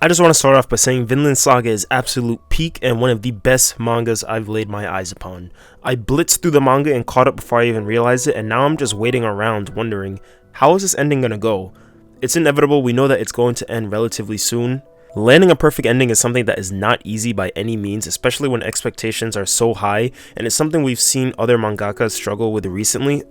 I just want to start off by saying Vinland Saga is absolute peak and one of the best mangas I've laid my eyes upon. I blitzed through the manga and caught up before I even realized it, and now I'm just waiting around wondering, how is this ending gonna go? It's inevitable, we know that it's going to end relatively soon. Landing a perfect ending is something that is not easy by any means, especially when expectations are so high, and it's something we've seen other mangakas struggle with recently.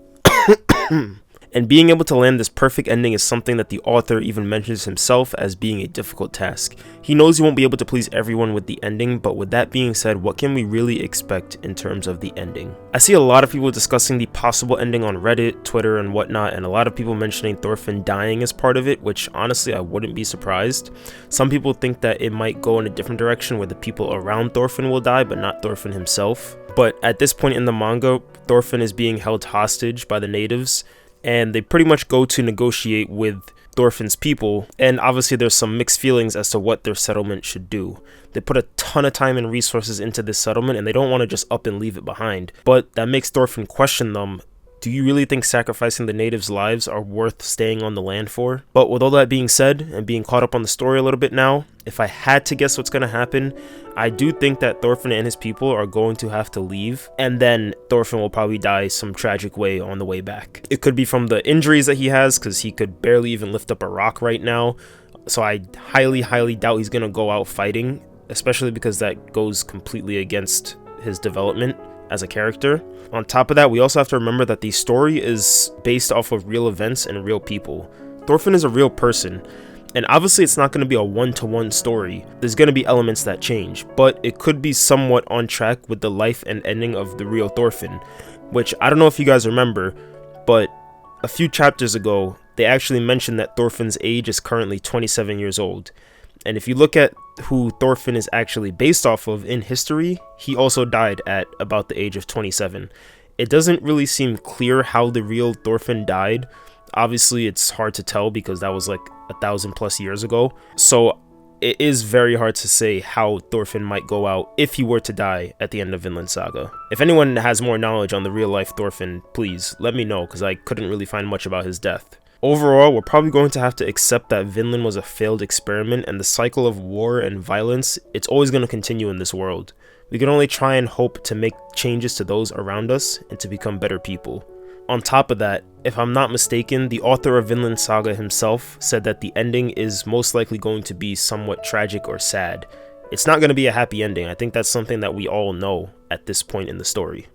And being able to land this perfect ending is something that the author even mentions himself as being a difficult task. He knows he won't be able to please everyone with the ending, but with that being said, what can we really expect in terms of the ending? I see a lot of people discussing the possible ending on Reddit, Twitter, and whatnot, and a lot of people mentioning Thorfinn dying as part of it, which honestly I wouldn't be surprised. Some people think that it might go in a different direction where the people around Thorfinn will die, but not Thorfinn himself. But at this point in the manga, Thorfinn is being held hostage by the natives, and they pretty much go to negotiate with Thorfinn's people, and obviously there's some mixed feelings as to what their settlement should do. They put a ton of time and resources into this settlement, and they don't want to just up and leave it behind. But that makes Thorfinn question them. Do you really think sacrificing the natives' lives are worth staying on the land for? But with all that being said, and being caught up on the story a little bit now, if I had to guess what's going to happen, I do think that Thorfinn and his people are going to have to leave, and then Thorfinn will probably die some tragic way on the way back. It could be from the injuries that he has, because he could barely even lift up a rock right now, so I highly doubt he's going to go out fighting, especially because that goes completely against his development as a character. On top of that, we also have to remember that the story is based off of real events and real people. Thorfinn is a real person, and obviously it's not going to be a one-to-one story. There's going to be elements that change, but it could be somewhat on track with the life and ending of the real Thorfinn, which I don't know if you guys remember, but a few chapters ago, they actually mentioned that Thorfinn's age is currently 27 years old. And if you look at who Thorfinn is actually based off of in history, he also died at about the age of 27. It doesn't really seem clear how the real Thorfinn died. Obviously, it's hard to tell because that was like 1,000+ years ago. So it is very hard to say how Thorfinn might go out if he were to die at the end of Vinland Saga. If anyone has more knowledge on the real life Thorfinn, please let me know, because I couldn't really find much about his death. Overall, we're probably going to have to accept that Vinland was a failed experiment, and the cycle of war and violence, it's always going to continue in this world. We can only try and hope to make changes to those around us and to become better people. On top of that, if I'm not mistaken, the author of Vinland Saga himself said that the ending is most likely going to be somewhat tragic or sad. It's not going to be a happy ending. I think that's something that we all know at this point in the story.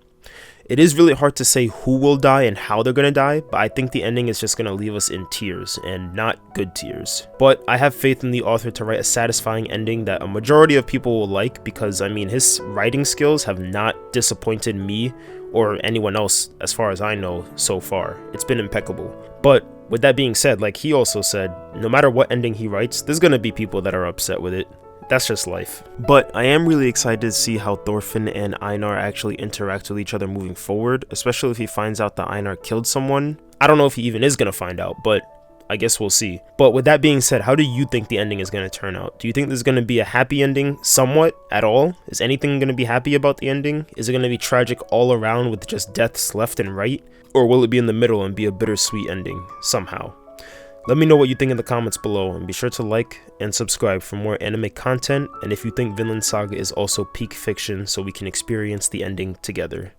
It is really hard to say who will die and how they're gonna die, but I think the ending is just gonna leave us in tears, and not good tears. But I have faith in the author to write a satisfying ending that a majority of people will like, because I mean, his writing skills have not disappointed me or anyone else as far as I know so far. It's been impeccable. But with that being said, like he also said, no matter what ending he writes, there's gonna be people that are upset with it. That's just life. But I am really excited to see how Thorfinn and Einar actually interact with each other moving forward, especially if he finds out that Einar killed someone. I don't know if he even is going to find out, but I guess we'll see. But with that being said, how do you think the ending is going to turn out? Do you think there's going to be a happy ending somewhat at all? Is anything going to be happy about the ending? Is it going to be tragic all around with just deaths left and right? Or will it be in the middle and be a bittersweet ending somehow? Let me know what you think in the comments below, and be sure to like and subscribe for more anime content, and if you think Vinland Saga is also peak fiction so we can experience the ending together.